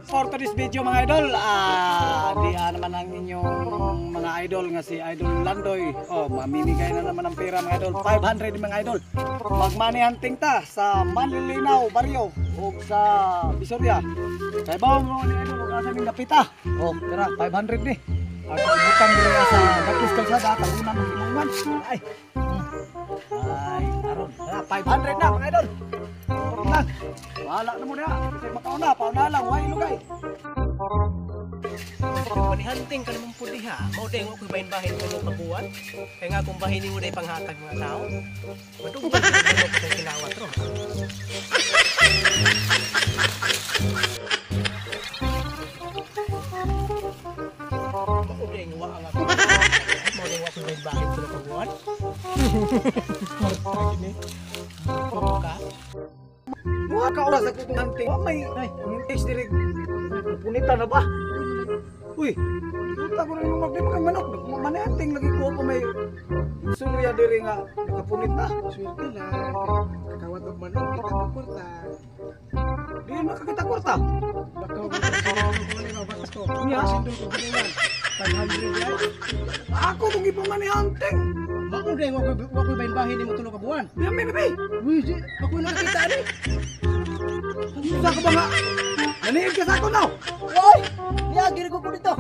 For today's video mga idol, naman ang inyong mga idol nga si Idol Landoy. Oh, mamimigay na naman ng pera mga idol. 500 mga idol. Mag-money hunting ta sa Manlilinaw, Barrio o sa Visoria. Kaya ba mo ni idol ug asa ning napita? Oh, tara 500 ni. At butang diri sa Batis Kalsada tagunan ng Ilungan. Ay. Aron. Tara 500 na mga idol. Na. Wala na mo na. Kasi makauna, pauna lang, way lugay. Panihunting ka naman po diha. Mao day ko bahin-bahin ko ng pabuwan. Kaya nga kung bahin mo day panghatag mga tao. Madugay ko sa kinawat ro. Mao day wa ang ako. Mao day wa ko bahin ko ng pabuwan. Puro ka. Mga kaoras sa kutong hunting. May taste diri. Punita na ba? Uy, puta ko rin yung magdip kang manok. Manihunting lagi ko ako may suluya diri nga nakapunit na. Swerte lang. Kakawat og manok, kita pagporta. Di makakita kwarta. Bakaw ko sa batas ko. Nya? Sindol ko ganyan. 500 yan. Ako kung ipong manihunting. Mao day wa ko bahin-bahin nimo tulo ka buwan. Yami baby. Uy, ako nakakita ni. Sa ka ba nga? Naniig ka sa ako now. Oy! Niyagir ko dito.